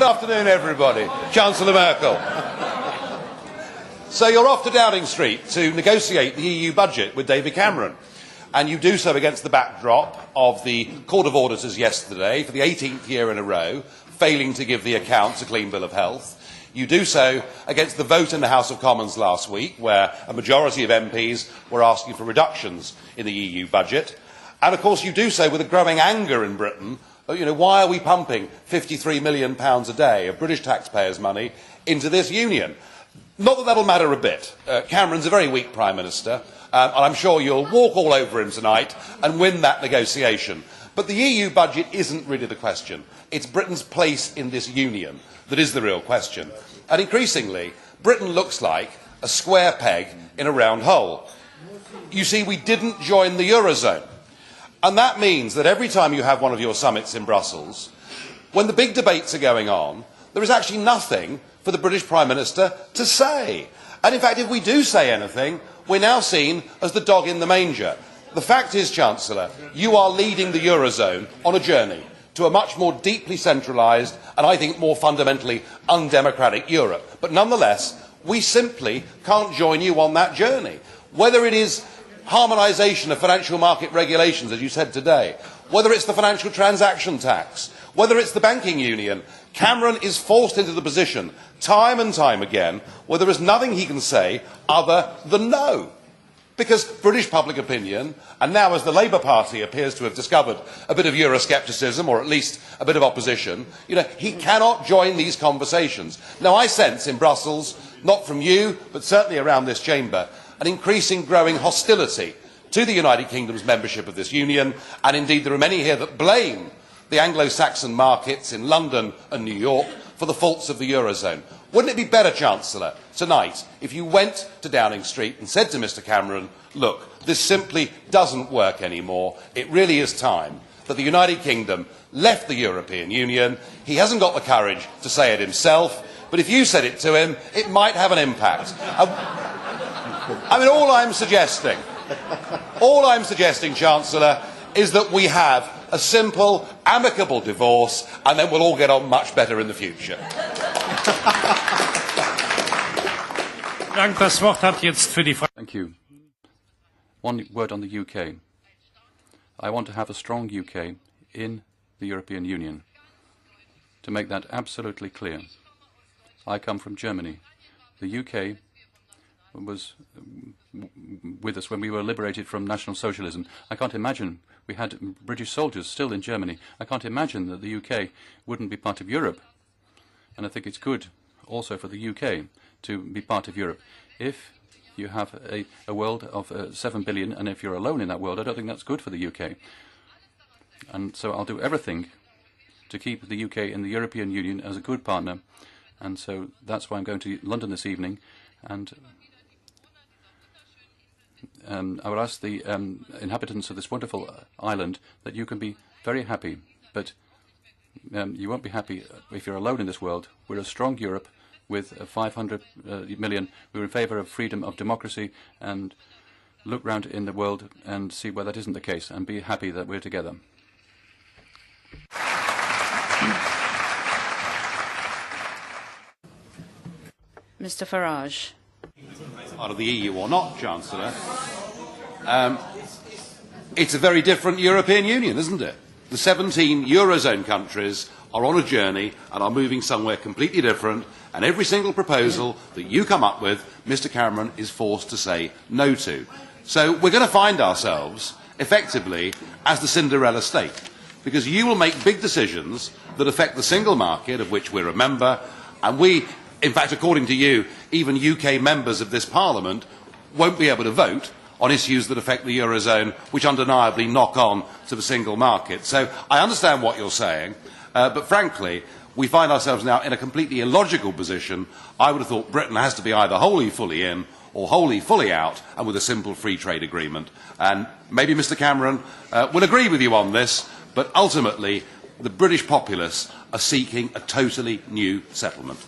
afternoon, everybody. Chancellor Merkel. So you're off to Downing Street to negotiate the EU budget with David Cameron. And you do so against the backdrop of the Court of Auditors yesterday, for the 18th year in a row, failing to give the accounts a clean bill of health. You do so against the vote in the House of Commons last week, where a majority of MPs were asking for reductions in the EU budget. And of course you do so with a growing anger in Britain. Why are we pumping £53 million a day of British taxpayers' money into this union? Not that that'll matter a bit. Cameron's a very weak Prime Minister, and I'm sure you'll walk all over him tonight and win that negotiation. But the EU budget isn't really the question. It's Britain's place in this union that is the real question. And increasingly, Britain looks like a square peg in a round hole. You see, we didn't join the Eurozone. And that means that every time you have one of your summits in Brussels, when the big debates are going on, there is actually nothing for the British Prime Minister to say. And in fact, if we do say anything, we're now seen as the dog in the manger. The fact is, Chancellor, you are leading the Eurozone on a journey to a much more deeply centralised and, I think, more fundamentally undemocratic Europe. But nonetheless, we simply can't join you on that journey. Whether it is harmonisation of financial market regulations, as you said today, whether it's the financial transaction tax, whether it's the banking union, Cameron is forced into the position, time and time again, where there is nothing he can say other than no. Because British public opinion, and now as the Labour Party appears to have discovered a bit of Euroscepticism, or at least a bit of opposition, he cannot join these conversations. Now I sense in Brussels, not from you, but certainly around this chamber, an increasing growing hostility to the United Kingdom's membership of this union, and indeed there are many here that blame the Anglo-Saxon markets in London and New York for the faults of the Eurozone. Wouldn't it be better, Chancellor, tonight, if you went to Downing Street and said to Mr Cameron, look, this simply doesn't work anymore. It really is time that the United Kingdom left the European Union. He hasn't got the courage to say it himself, but if you said it to him, it might have an impact. All I'm suggesting, Chancellor, is that we have a simple, amicable divorce, and then we'll all get on much better in the future. Thank you. One word on the UK. I want to have a strong UK in the European Union. To make that absolutely clear, I come from Germany. The UK was with us when we were liberated from National Socialism. I can't imagine, we had British soldiers still in Germany. I can't imagine that the UK wouldn't be part of Europe. And I think it's good also for the UK to be part of Europe. If you have a world of 7 billion, and if you're alone in that world, I don't think that's good for the UK. And so I'll do everything to keep the UK in the European Union as a good partner. And so that's why I'm going to London this evening. And I would ask the inhabitants of this wonderful island that you can be very happy, but you won't be happy if you're alone in this world. We're a strong Europe with 500 million. We're in favour of freedom, of democracy, and look round in the world and see where that isn't the case, and be happy that we're together. Mr Farage. Part of the EU or not, Chancellor, it's a very different European Union, isn't it? The 17 Eurozone countries are on a journey and are moving somewhere completely different, and every single proposal that you come up with, Mr Cameron is forced to say no to. So we're going to find ourselves, effectively, as the Cinderella state, because you will make big decisions that affect the single market, of which we're a member, and we, in fact, according to you, even UK members of this Parliament won't be able to vote on issues that affect the Eurozone, which undeniably knock on to the single market. So I understand what you're saying, but frankly, we find ourselves now in a completely illogical position. I would have thought Britain has to be either wholly fully in or wholly fully out, and with a simple free trade agreement. And maybe Mr Cameron will agree with you on this, but ultimately the British populace are seeking a totally new settlement.